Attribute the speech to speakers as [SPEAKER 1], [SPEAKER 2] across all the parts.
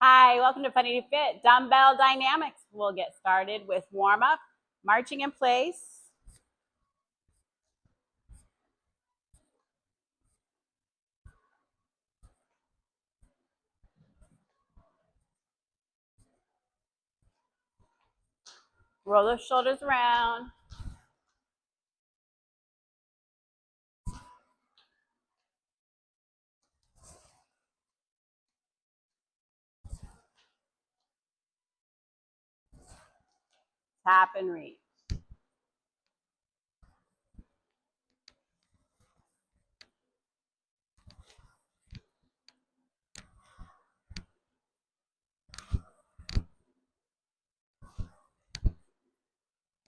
[SPEAKER 1] Hi, welcome to FunityFit Dumbbell Dynamics. We'll get started with warm-up, marching in place. Roll those shoulders around. Tap and reach.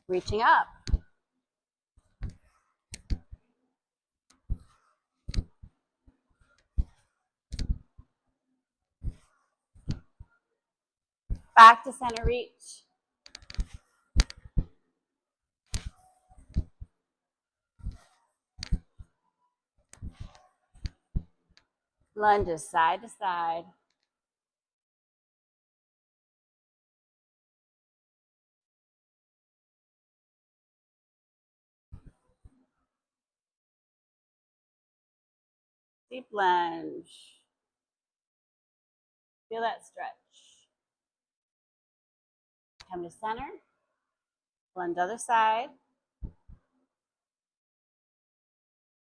[SPEAKER 1] Reaching up. Back to center reach. Lunges side to side. Deep lunge. Feel that stretch. Come to center. Lunge other side.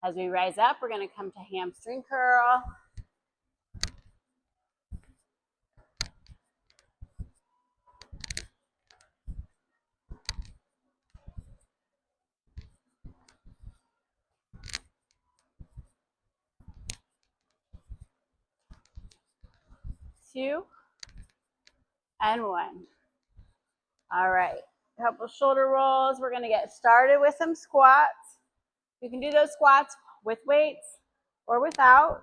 [SPEAKER 1] As we rise up, we're going to come to hamstring curl. Two and one. All right, a couple shoulder rolls. We're going to get started with some squats. You can do those squats with weights or without.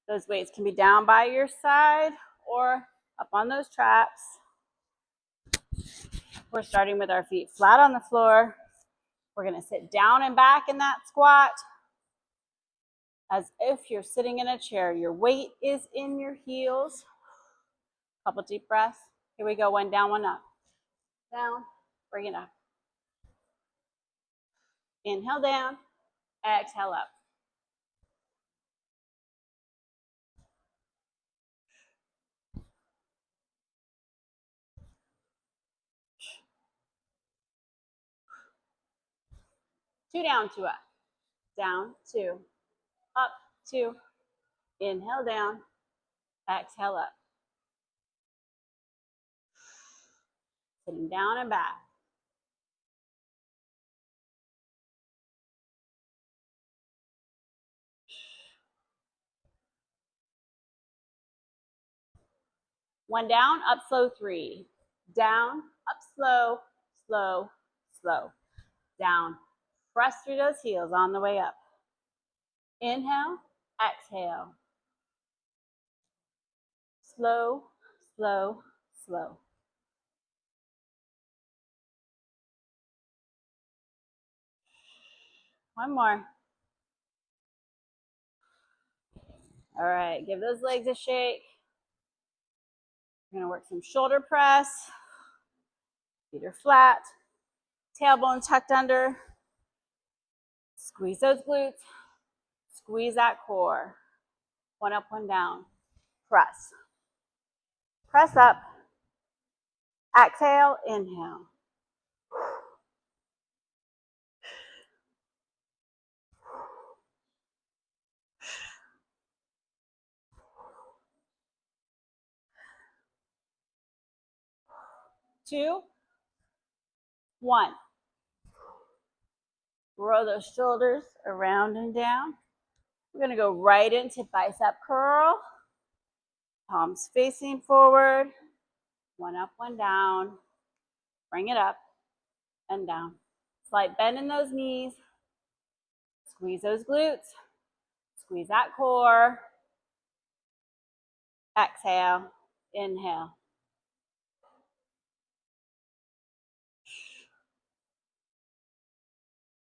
[SPEAKER 1] Those weights can be down by your side or up on those traps. We're starting with our feet flat on the floor. We're going to sit down and back in that squat as if you're sitting in a chair. Your weight is in your heels. Couple deep breaths. Here we go. One down, one up. Down, bring it up. Inhale down, exhale up. Two down, two up. Down, two. Up, two. Inhale down, exhale up. Sitting down and back. One down, up slow, three. Down, up slow, slow, slow. Down. Press through those heels on the way up. Inhale, exhale. Slow, slow, slow. One more. All right, give those legs a shake. We're gonna work some shoulder press. Feet are flat. Tailbone tucked under. Squeeze those glutes. Squeeze that core. One up, one down. Press. Press up. Exhale, inhale. Two, one. Roll those shoulders around and down. We're going to go right into bicep curl. Palms facing forward. One up, one down. Bring it up and down. Slight bend in those knees. Squeeze those glutes. Squeeze that core. Exhale, inhale.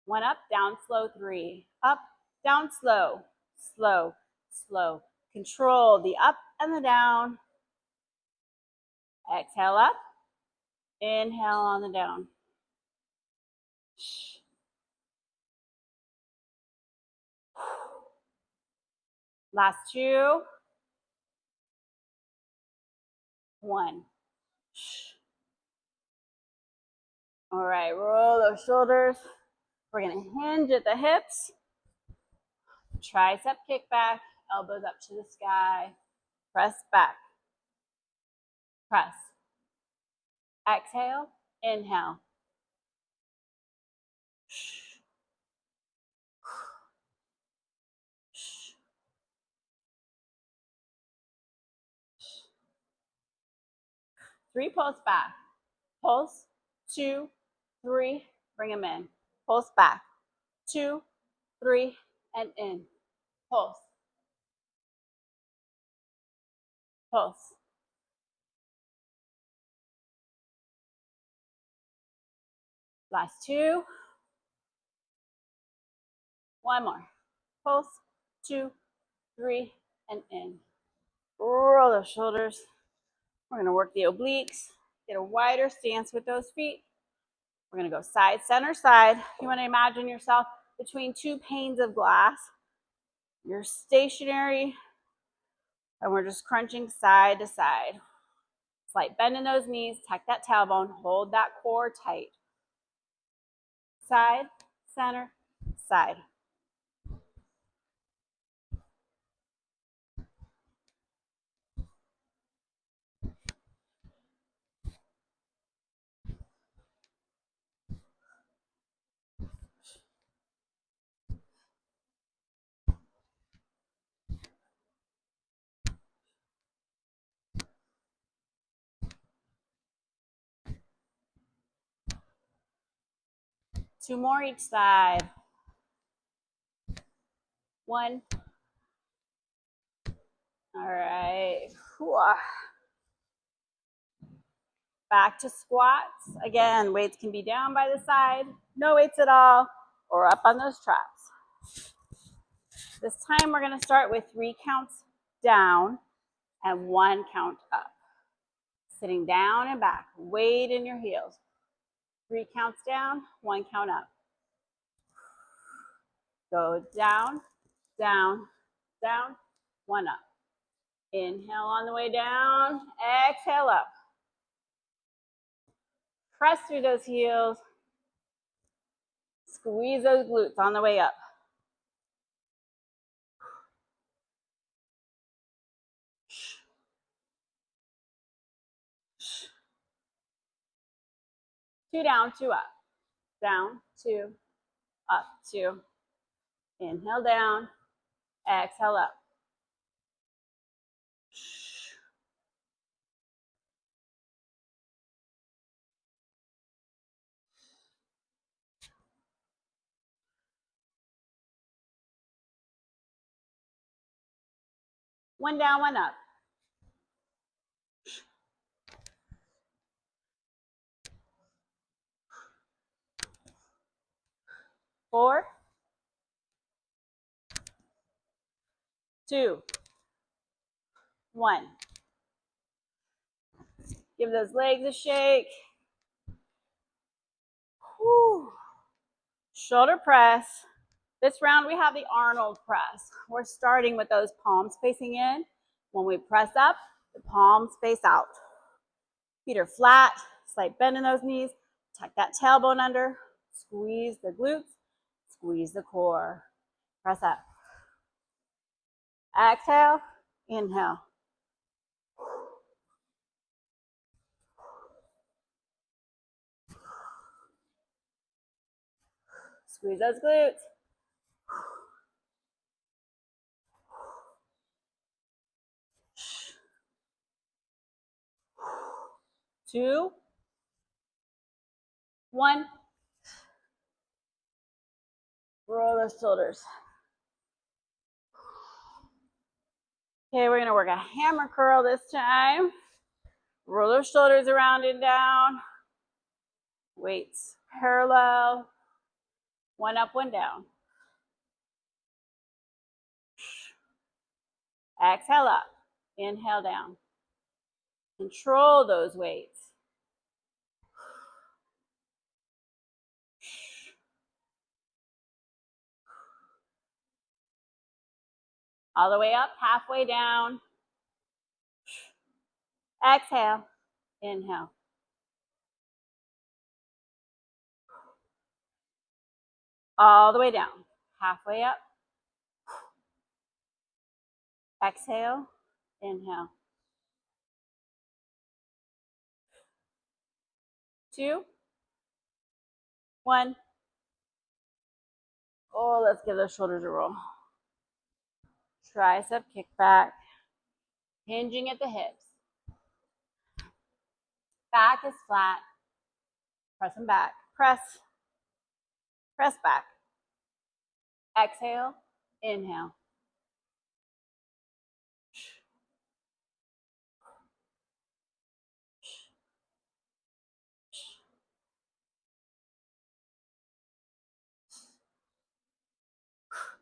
[SPEAKER 1] One up, down, slow, three. Up, down, slow, slow, slow. Control the up and the down. Exhale up. Inhale on the down. Last two. 1. All right, roll those shoulders. We're gonna hinge at the hips. Tricep kick back, elbows up to the sky. Press back. Press. Exhale, inhale. Three pulse back. Pulse, 2, 3, bring them in. Pulse back. 2, 3, and in. Pulse. Pulse. Last two. One more. Pulse, 2, 3, and in. Roll those shoulders. We're gonna work the obliques. Get a wider stance with those feet. We're gonna go side, center, side. You wanna imagine yourself between two panes of glass. You're stationary, and we're just crunching side to side. Slight bend in those knees, tuck that tailbone, hold that core tight. Side, center, side. Two more each side. 1. All right. Back to squats. Again, weights can be down by the side, no weights at all, or up on those traps. This time we're going to start with 3 counts down and 1 count up. Sitting down and back, weight in your heels. 3 counts down, 1 count up. Go down, down, down, 1 up. Inhale on the way down, exhale up. Press through those heels. Squeeze those glutes on the way up. Two down, 2 up. Down, 2, up, 2. Inhale down, exhale up. One down, 1 up. 4, 2, 1. Give those legs a shake. Whew. Shoulder press. This round we have the Arnold press. We're starting with those palms facing in. When we press up, the palms face out. Feet are flat, slight bend in those knees. Tuck that tailbone under. Squeeze the glutes. Squeeze the core. Press up. Exhale, inhale. Squeeze those glutes. 2, 1. Roll those shoulders. Okay, we're gonna work a hammer curl this time. Roll those shoulders around and down. Weights parallel. 1 up, 1 down. Exhale up. Inhale down. Control those weights. All the way up, halfway down. Exhale. Inhale. All the way down. Halfway up. Exhale. Inhale. 2, 1. Oh, let's give those shoulders a roll. Tricep kickback. Hinging at the hips. Back is flat. Press them back. Press. Press back. Exhale. Inhale.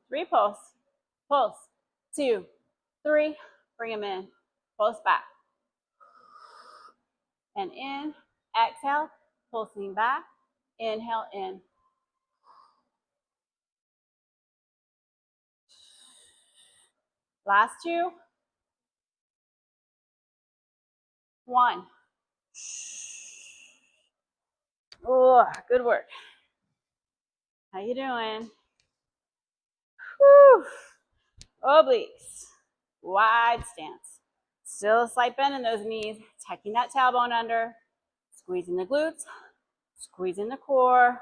[SPEAKER 1] Three pulse. Pulse. 2, 3. Bring them in. Pulse back. And in. Exhale. Pulsing back. Inhale in. Last 2. 1. Oh, good work. How you doing? Whew. Obliques. Wide stance. Still a slight bend in those knees. Tucking that tailbone under. Squeezing the glutes. Squeezing the core.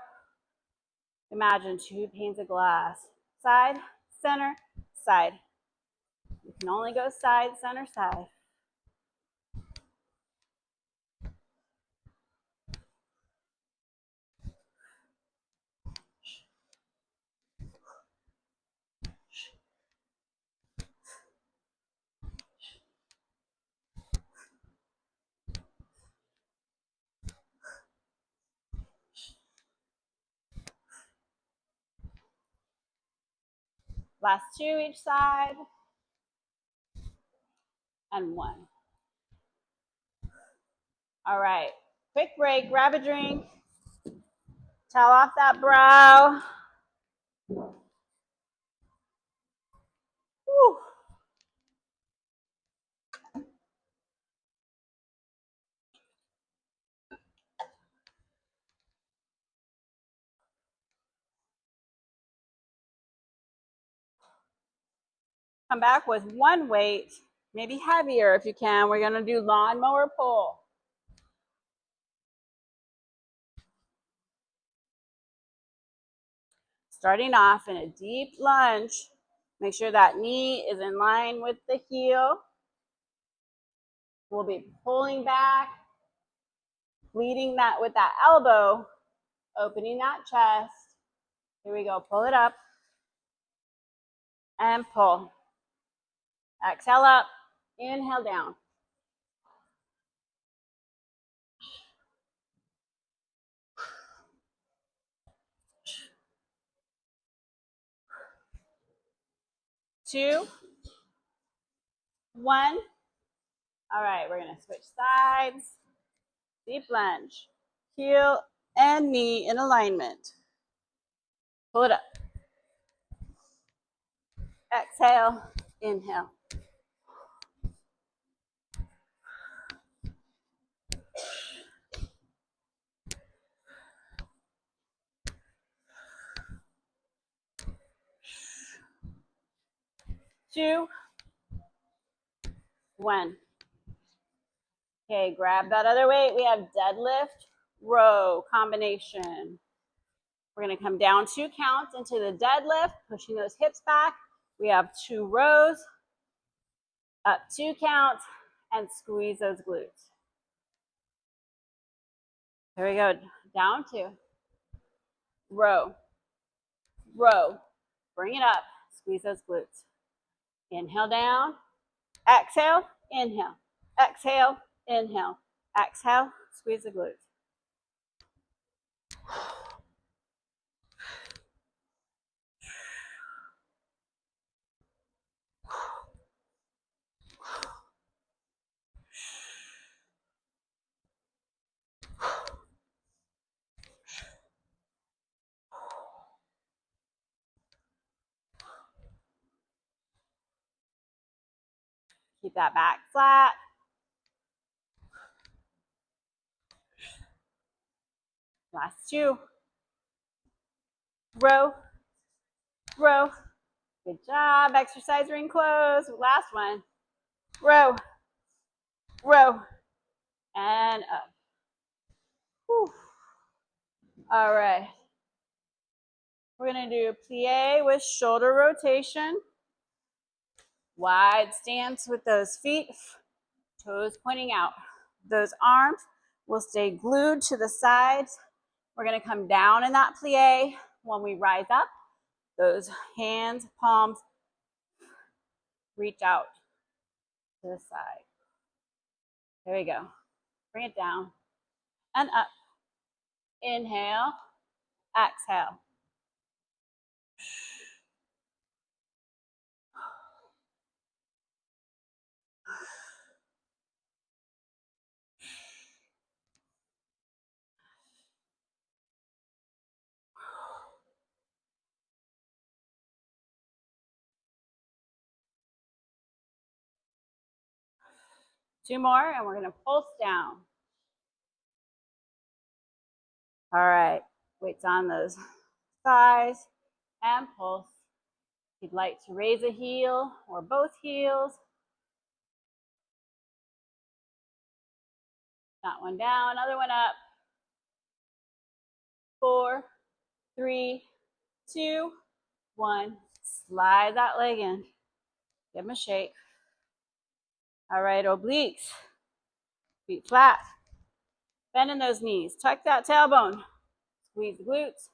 [SPEAKER 1] Imagine 2 panes of glass. Side, center, side. You can only go side, center, side. Last 2 each side. And 1. All right. Quick break. Grab a drink. Towel off that brow. Whew. Come back with 1 weight, maybe heavier if you can. We're going to do lawnmower pull. Starting off in a deep lunge. Make sure that knee is in line with the heel. We'll be pulling back, leading that with that elbow, opening that chest. Here we go. Pull it up and pull. Exhale up. Inhale down. Two, 1. All right, we're going to switch sides. Deep lunge. Heel and knee in alignment. Pull it up. Exhale. Inhale. Two, 1. Okay, grab that other weight. We have deadlift, row combination. We're going to come down 2 counts into the deadlift, pushing those hips back. We have 2 rows, up 2 counts, and squeeze those glutes. Here we go. Down 2. Row. Row. Bring it up. Squeeze those glutes. Inhale down. Exhale. Inhale. Exhale. Inhale. Exhale. Squeeze the glutes. Keep that back flat. Last two. Row, row. Good job. Exercise ring close. Last one. Row, row, and up. Whew. All right. We're going to do plie with shoulder rotation. Wide stance with those feet, toes pointing out. Those arms will stay glued to the sides. We're going to come down in that plie. When we rise up, those hands, palms, reach out to the side. There we go. Bring it down and up. Inhale, exhale. Two more, and we're going to pulse down. All right, weights on those thighs and pulse. If you'd like to raise a heel or both heels. That one down, other one up. 4, 3, 2, 1. Slide that leg in. Give them a shake. All right, obliques. Feet flat. Bend in those knees. Tuck that tailbone. Squeeze the glutes.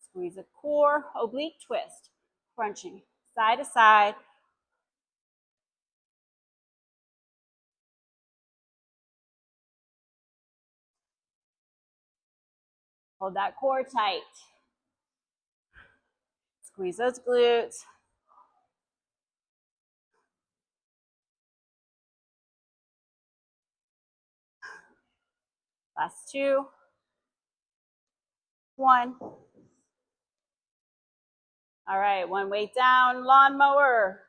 [SPEAKER 1] Squeeze the core. Oblique twist. Crunching side to side. Hold that core tight. Squeeze those glutes. Last 2. 1. All right, one weight down, lawnmower.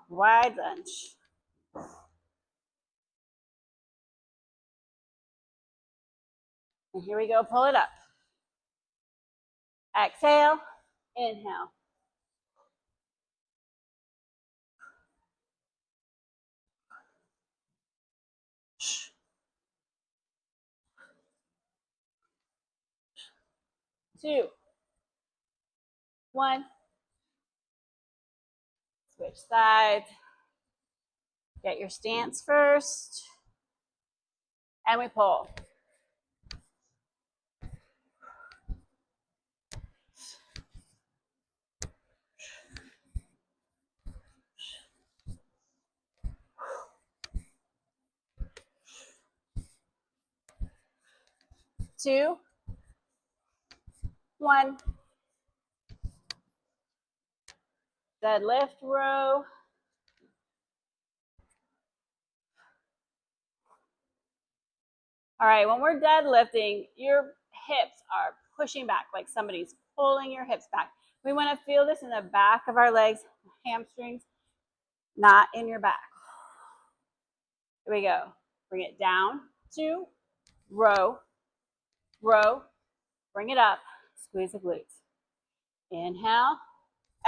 [SPEAKER 1] Wide lunge. And here we go, pull it up. Exhale, inhale. Two, 1. Switch sides. Get your stance first. And we pull. Two, 1. Deadlift row. All right, when we're deadlifting, your hips are pushing back like somebody's pulling your hips back. We want to feel this in the back of our legs, hamstrings, not in your back. Here we go. Bring it down. 2, row, row. Bring it up. Squeeze the glutes. Inhale,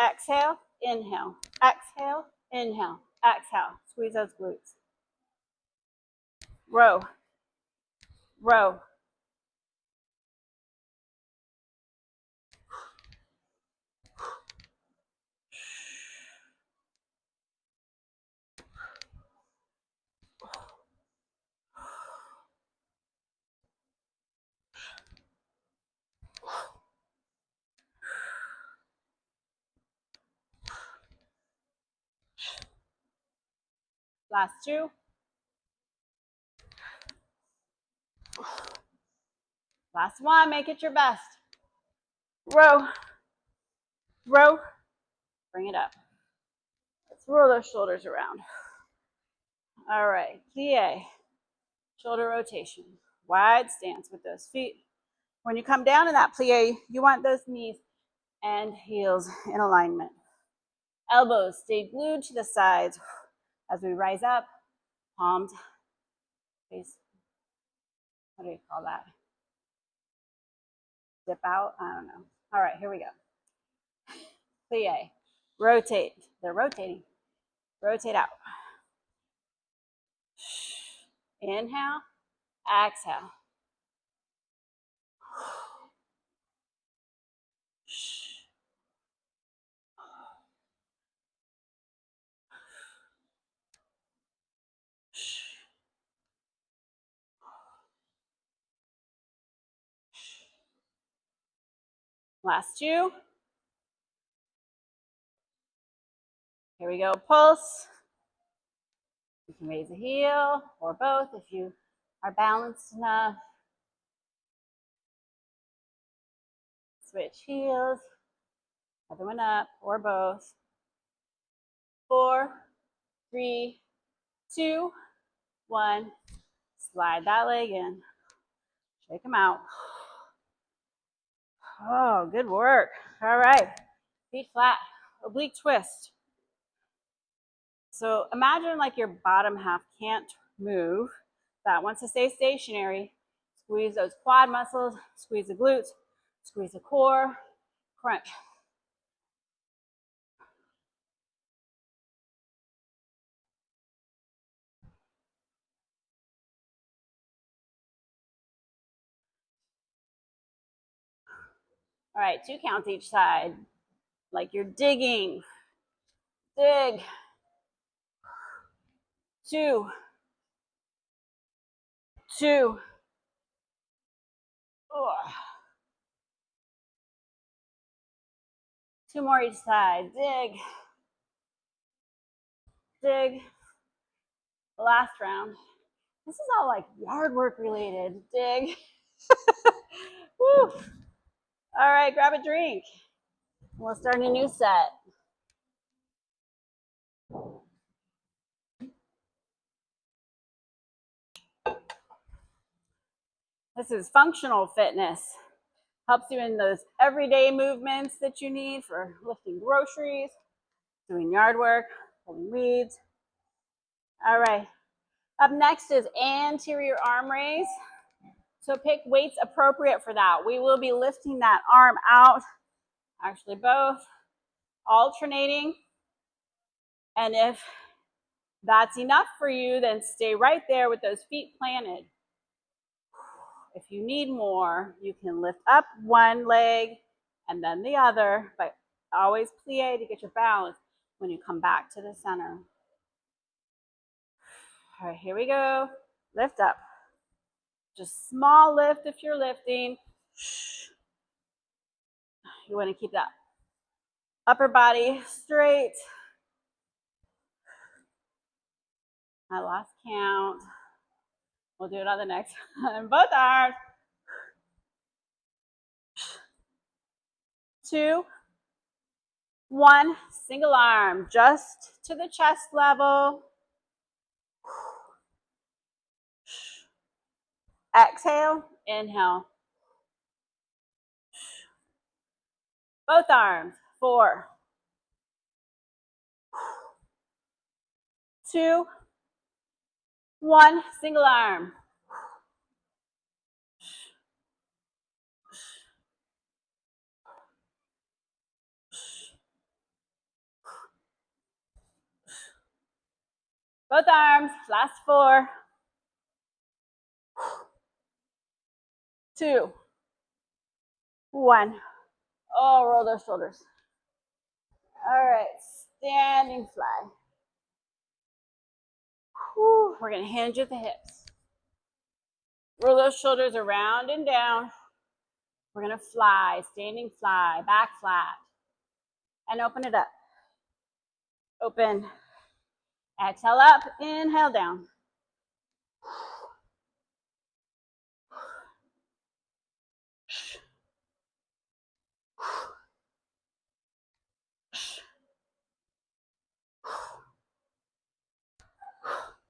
[SPEAKER 1] exhale, inhale, exhale, inhale, exhale. Squeeze those glutes. Row, row. Last 2. Last 1, make it your best. Row, row, bring it up. Let's roll those shoulders around. All right, plie, shoulder rotation, wide stance with those feet. When you come down in that plie, you want those knees and heels in alignment. Elbows stay glued to the sides as we rise up. Palms face, what do you call that? Dip out? I don't know. All right, here we go. Plie. Rotate. They're rotating. Rotate out. Inhale. Exhale. Last two. Here we go. Pulse. You can raise a heel or both if you are balanced enough. Switch heels. Other one up or both. 4, 3, 2, 1. Slide that leg in. Shake them out. Oh, good work. All right. Feet flat. Oblique twist. So imagine like your bottom half can't move. That wants to stay stationary. Squeeze those quad muscles. Squeeze the glutes. Squeeze the core. Crunch. All right, 2 counts each side. Like you're digging. Dig. 2. 2. Ugh. 2 more each side. Dig. Dig. The last round. This is all like yard work related. Dig. Woo. All right, grab a drink. We'll start a new set. This is functional fitness. Helps you in those everyday movements that you need for lifting groceries, doing yard work, pulling weeds. All right. Up next is anterior arm raise. So pick weights appropriate for that. We will be lifting that arm out, actually both, alternating. And if that's enough for you, then stay right there with those feet planted. If you need more, you can lift up one leg and then the other, but always plie to get your balance when you come back to the center. All right, here we go. Lift up. Just small lift if you're lifting. You want to keep that upper body straight. I lost count. We'll do it on the next one. Both arms. 2, 1. Single arm just to the chest level. Exhale, inhale. Both arms. 4, 2, 1. Single arm. Both arms. Last 4, 2, 1. Oh, roll those shoulders. All right, standing fly. Whew. We're going to hinge at the hips. Roll those shoulders around and down. We're going to fly, standing fly, back flat. And open it up. Open. Exhale up, inhale down.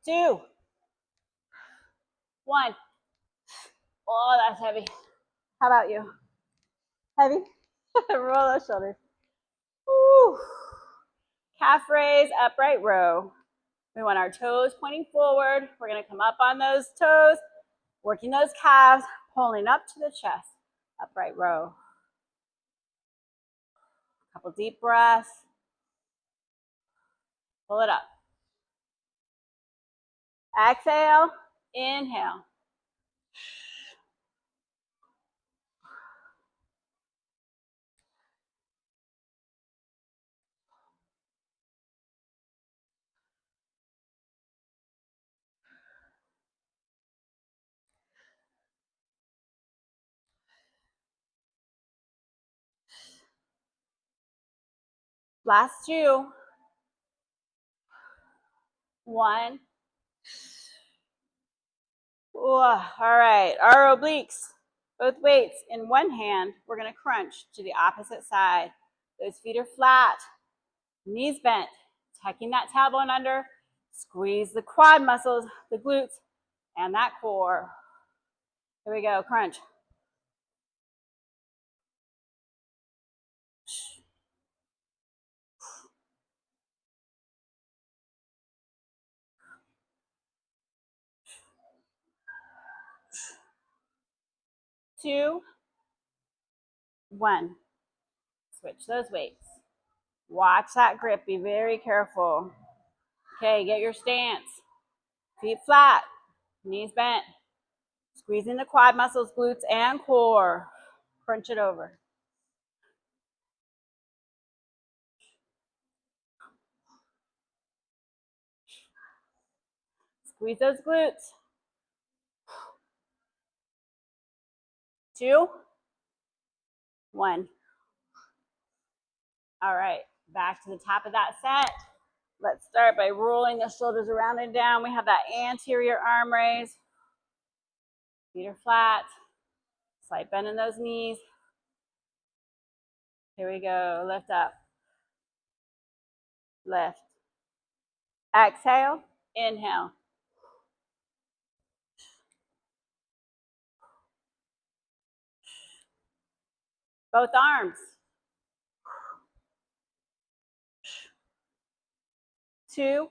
[SPEAKER 1] Two, 1. Oh, that's heavy. How about you? Heavy? Roll those shoulders. Woo. Calf raise, upright row. We want our toes pointing forward. We're going to come up on those toes, working those calves, pulling up to the chest. Upright row. Couple deep breaths. Pull it up. Exhale, inhale. Last two. 1. Ooh, all right, our obliques, both weights in one hand. We're going to crunch to the opposite side. Those feet are flat, knees bent, tucking that tailbone under. Squeeze the quad muscles, the glutes, and that core. Here we go, crunch. Two, 1. Switch those weights. Watch that grip. Be very careful. Okay, get your stance. Feet flat, knees bent. Squeezing the quad muscles, glutes, and core. Crunch it over. Squeeze those glutes. 2, 1. All right, back to the top of that set. Let's start by rolling the shoulders around and down. We have that anterior arm raise. Feet are flat. Slight bend in those knees. Here we go. Lift up. Lift. Exhale. Inhale. Both arms. 2,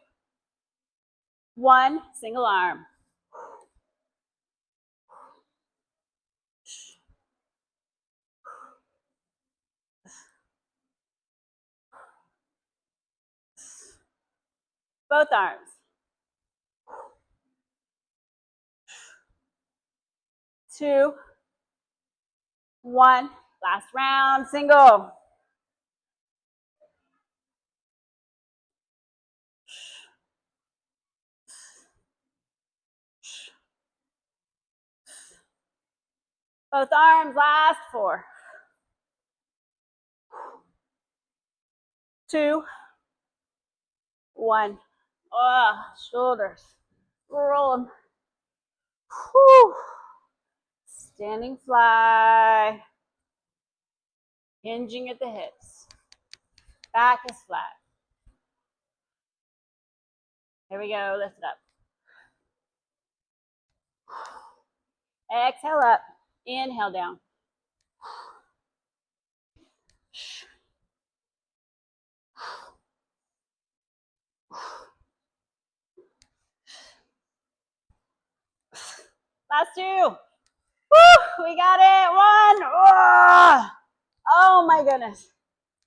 [SPEAKER 1] 1. Single arm. Both arms. 2, 1. Last round. Single. Both arms. Last 4. 2, 1. Oh, shoulders. Roll them. Whew. Standing fly. Hinging at the hips. Back is flat. Here we go. Lift it up. Exhale up. Inhale down. Last 2. Woo, we got it. 1. Oh my goodness.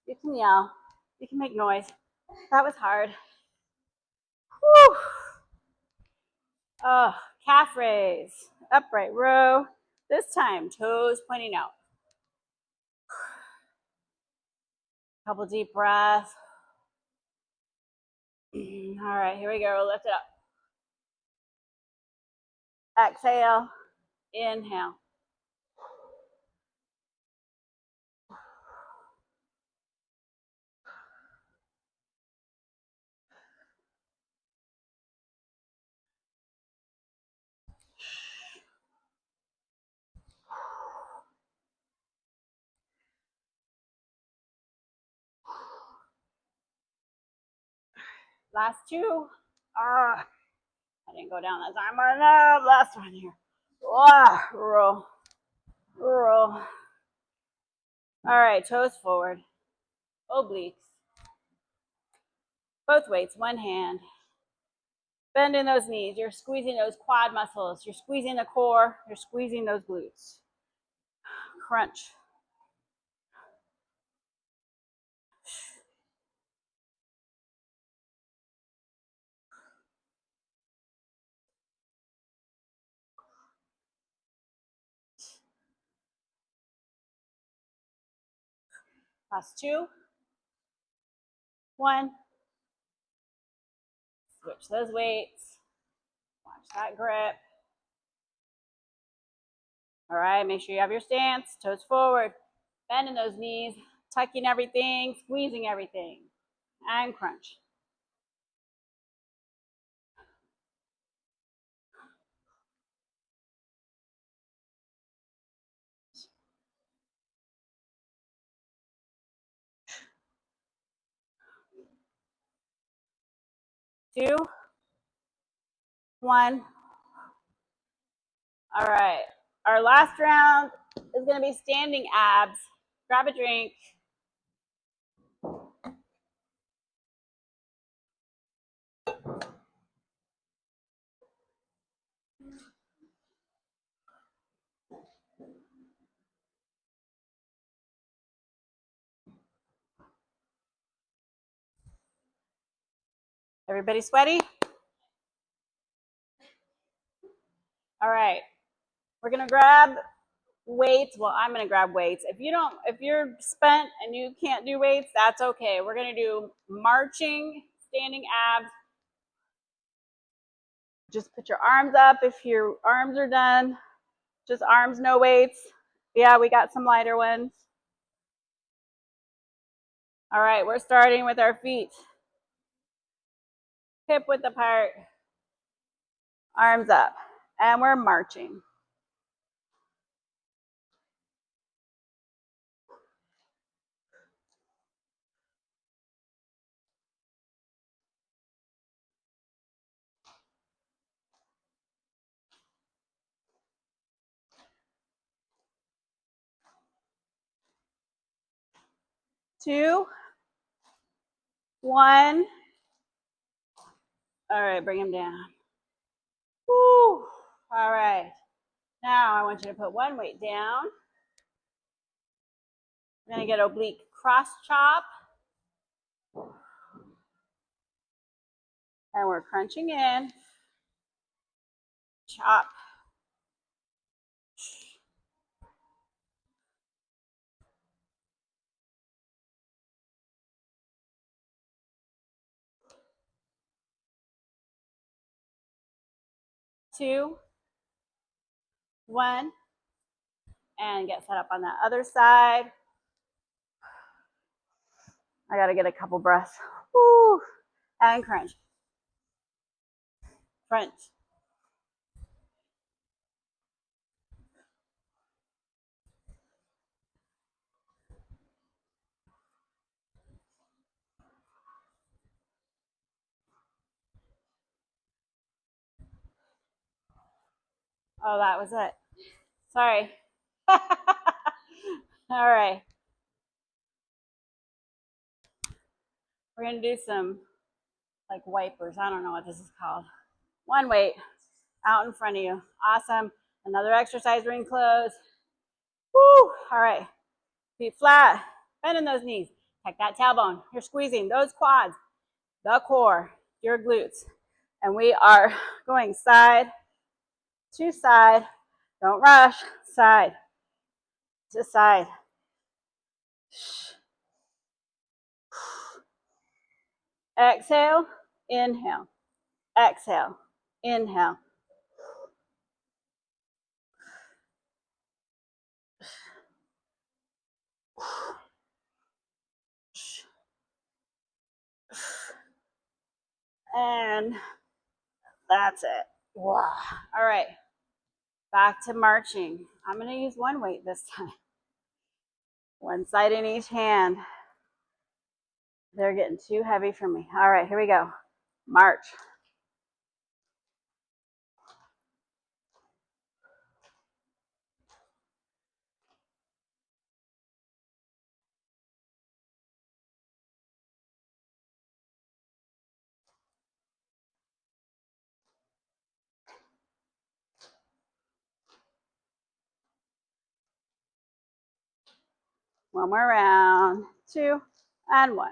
[SPEAKER 1] You can yell. You can make noise. That was hard. Woo. Oh, calf raise. Upright row. This time, toes pointing out. Couple deep breaths. All right, here we go. Lift it up. Exhale. Inhale. Last 2. I didn't go down that time. No, last one here. Roll. Roll. All right, toes forward. Obliques. Both weights, one hand. Bending those knees. You're squeezing those quad muscles. You're squeezing the core. You're squeezing those glutes. Crunch. Last two. One. Switch those weights. Watch that grip. All right, make sure you have your stance. Toes forward. Bending those knees. Tucking everything. Squeezing everything. And crunch. Two. One. All right. Our last round is going to be standing abs. Grab a drink. Everybody sweaty? All right. We're going to grab weights. Well, I'm going to grab weights. If you're spent and you can't do weights, that's okay. We're going to do marching, standing abs. Just put your arms up if your arms are done. Just arms, no weights. Yeah, we got some lighter ones. All right, we're starting with our feet. Hip width apart. Arms up. And we're marching. Two. One. All right, bring them down. Woo. All right. Now I want you to put one weight down. We're going to get oblique cross chop. And we're crunching in. Chop. Two. One. And get set up on that other side. I got to get a couple breaths. Woo. And crunch. Crunch. Oh, that was it. Sorry. All right. We're going to do some like wipers. I don't know what this is called. One weight out in front of you. Awesome. Another exercise ring close. Woo. All right. Feet flat. Bending those knees. Check that tailbone. You're squeezing those quads, the core, your glutes. And we are going side to side. Don't rush. Side to side. Exhale. Inhale. Exhale. Inhale. And that's it. Wow. All right. Back to marching. I'm going to use one weight this time. One side in each hand. They're getting too heavy for me. All right, here we go. March. One more round. 2 and 1.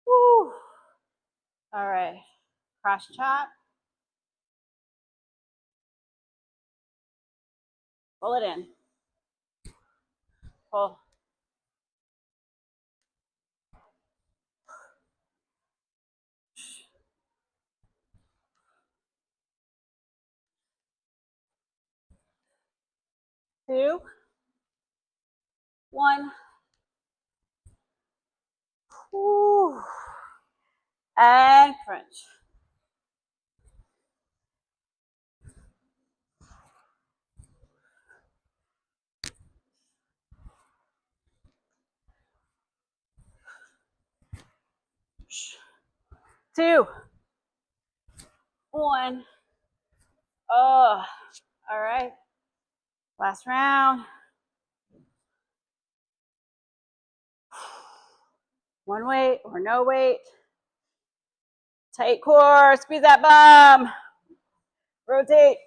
[SPEAKER 1] Woo. All right. Cross chop. Pull it in. Pull. Two, one. Woo. And crunch. Two, one. Oh, all right. Last round. One weight or no weight. Tight core, squeeze that bum. Rotate.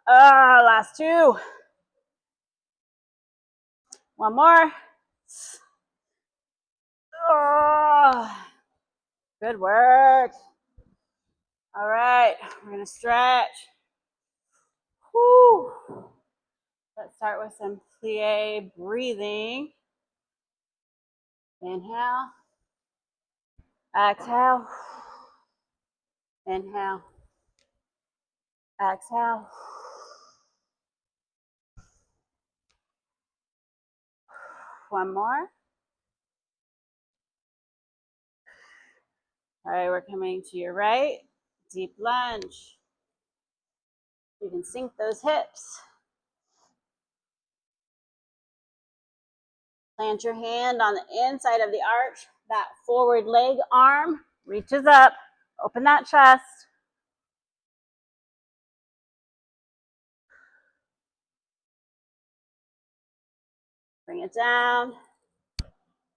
[SPEAKER 1] Last two. One more. Oh, good work. All right, we're gonna stretch. Whew. Let's start with some plie breathing. Inhale. Exhale. Inhale. Exhale. One more. All right, we're coming to your right. Deep lunge. You can sink those hips. Plant your hand on the inside of the arch. That forward leg arm reaches up. Open that chest. Bring it down.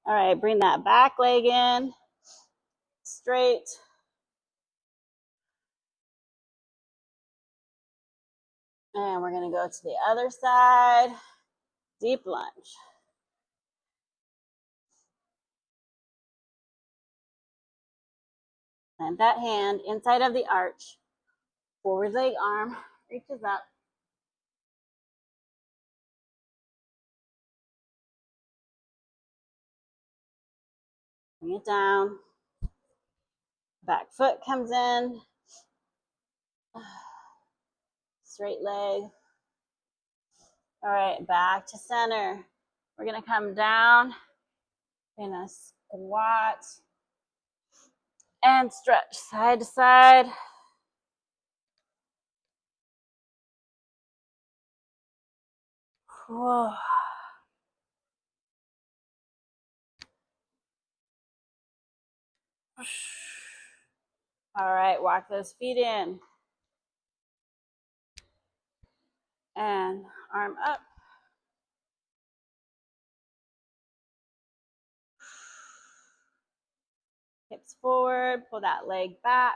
[SPEAKER 1] All right, bring that back leg in. Straight. And we're going to go to the other side. Deep lunge. Plant that hand inside of the arch. Forward leg arm reaches up. Bring it down. Back foot comes in. Straight leg. All right, back to center. We're going to come down in a squat and stretch side to side. Whoa. All right, walk those feet in. And arm up. Hips forward, pull that leg back.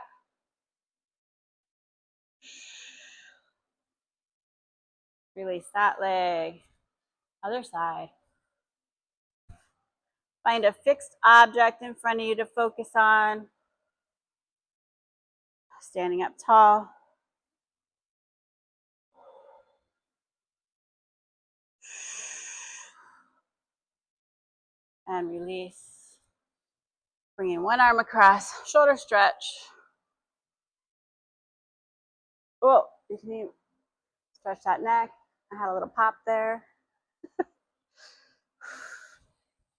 [SPEAKER 1] Release that leg. Other side. Find a fixed object in front of you to focus on. Standing up tall. And release. Bringing one arm across, shoulder stretch. Oh, you can stretch that neck. I had a little pop there.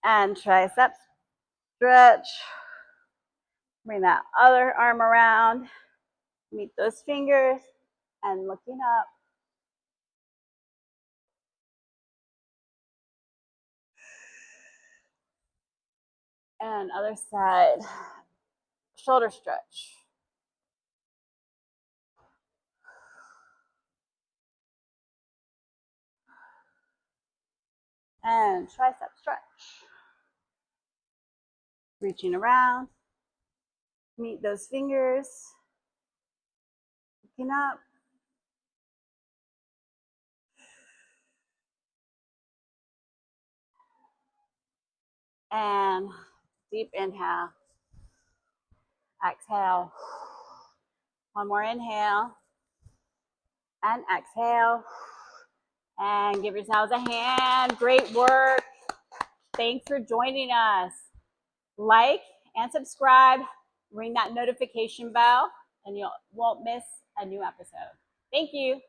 [SPEAKER 1] And triceps stretch. Bring that other arm around. Meet those fingers and looking up. And other side. Shoulder stretch. And tricep stretch. Reaching around. Meet those fingers. Looking up. And deep inhale. Exhale. One more inhale. And exhale. And give yourselves a hand. Great work. Thanks for joining us. Like and subscribe. Ring that notification bell and you won't miss a new episode. Thank you.